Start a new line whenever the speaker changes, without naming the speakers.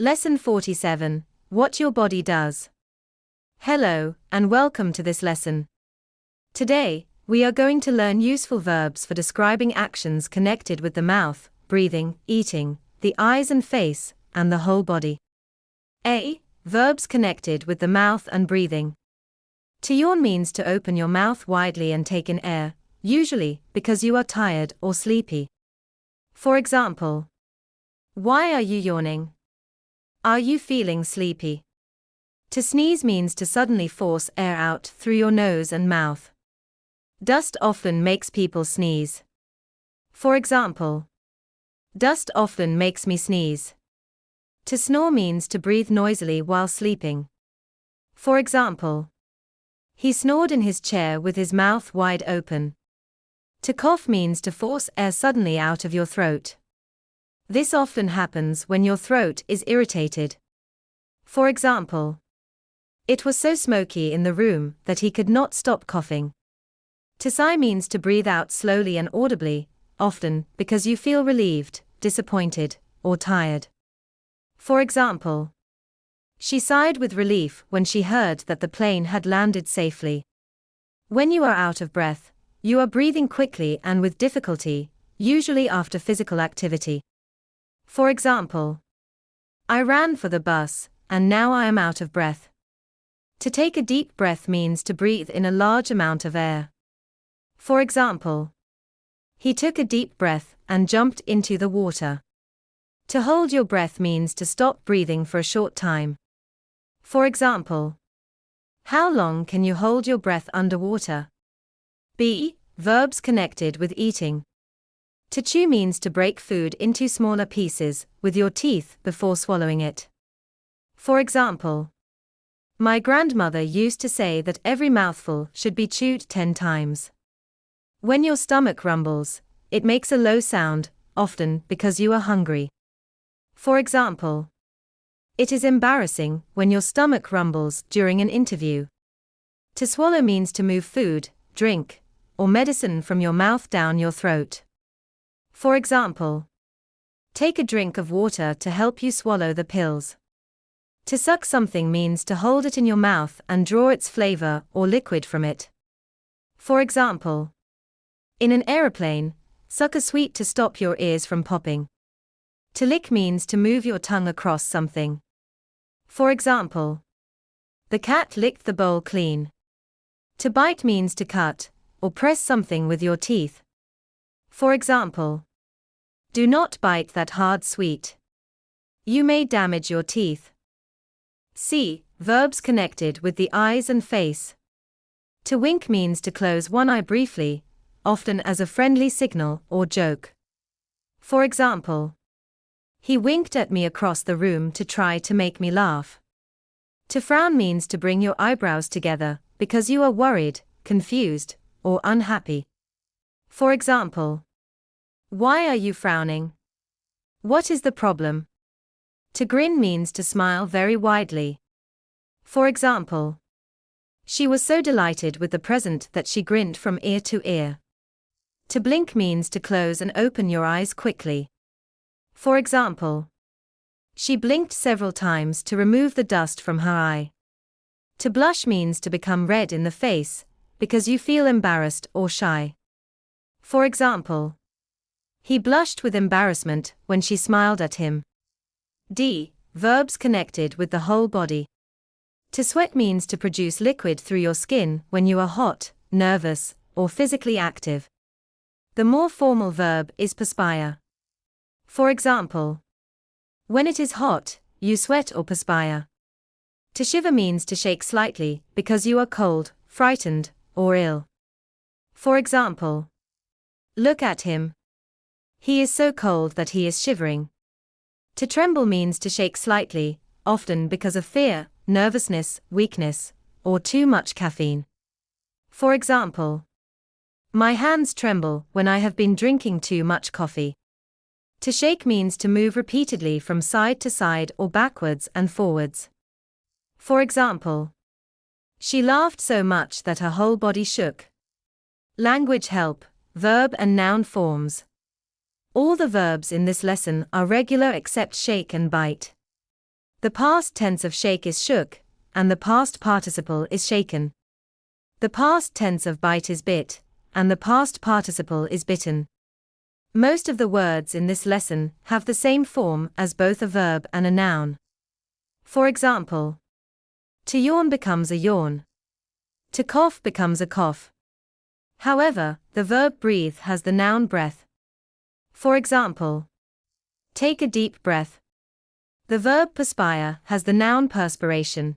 Lesson 47. What your body does. Hello, and welcome to this lesson. Today, we are going to learn useful verbs for describing actions connected with the mouth, breathing, eating, the eyes and face, and the whole body. A. Verbs connected with the mouth and breathing. To yawn means to open your mouth widely and take in air, usually because you are tired or sleepy. For example, why are you yawning? Are you feeling sleepy? To sneeze means to suddenly force air out through your nose and mouth. Dust often makes people sneeze. For example, dust often makes me sneeze. To snore means to breathe noisily while sleeping. For example, he snored in his chair with his mouth wide open. To cough means to force air suddenly out of your throat. This often happens when your throat is irritated. For example, it was so smoky in the room that he could not stop coughing. To sigh means to breathe out slowly and audibly, often because you feel relieved, disappointed, or tired. For example, she sighed with relief when she heard that the plane had landed safely. When you are out of breath, you are breathing quickly and with difficulty, usually after physical activity. For example, I ran for the bus, and now I am out of breath. To take a deep breath means to breathe in a large amount of air. For example, he took a deep breath and jumped into the water. To hold your breath means to stop breathing for a short time. For example, how long can you hold your breath underwater? B. Verbs connected with eating. To chew means to break food into smaller pieces with your teeth before swallowing it. For example, my grandmother used to say that every mouthful should be chewed 10 times. When your stomach rumbles, it makes a low sound, often because you are hungry. For example, it is embarrassing when your stomach rumbles during an interview. To swallow means to move food, drink, or medicine from your mouth down your throat. For example, take a drink of water to help you swallow the pills. To suck something means to hold it in your mouth and draw its flavor or liquid from it. For example, in an aeroplane, suck a sweet to stop your ears from popping. To lick means to move your tongue across something. For example, the cat licked the bowl clean. To bite means to cut or press something with your teeth. For example, do not bite that hard sweet. You may damage your teeth. C. Verbs connected with the eyes and face. To wink means to close one eye briefly, often as a friendly signal or joke. For example, he winked at me across the room to try to make me laugh. To frown means to bring your eyebrows together because you are worried, confused, or unhappy. For example, why are you frowning? What is the problem? To grin means to smile very widely. For example, she was so delighted with the present that she grinned from ear to ear. To blink means to close and open your eyes quickly. For example, she blinked several times to remove the dust from her eye. To blush means to become red in the face, because you feel embarrassed or shy. For example, he blushed with embarrassment when she smiled at him. D. Verbs connected with the whole body. To sweat means to produce liquid through your skin when you are hot, nervous, or physically active. The more formal verb is perspire. For example, when it is hot, you sweat or perspire. To shiver means to shake slightly because you are cold, frightened, or ill. For example, look at him. He is so cold that he is shivering. To tremble means to shake slightly, often because of fear, nervousness, weakness, or too much caffeine. For example, my hands tremble when I have been drinking too much coffee. To shake means to move repeatedly from side to side or backwards and forwards. For example, she laughed so much that her whole body shook. Language help, verb and noun forms. All the verbs in this lesson are regular except shake and bite. The past tense of shake is shook, and the past participle is shaken. The past tense of bite is bit, and the past participle is bitten. Most of the words in this lesson have the same form as both a verb and a noun. For example, to yawn becomes a yawn. To cough becomes a cough. However, the verb breathe has the noun breath. For example, take a deep breath. The verb perspire has the noun perspiration.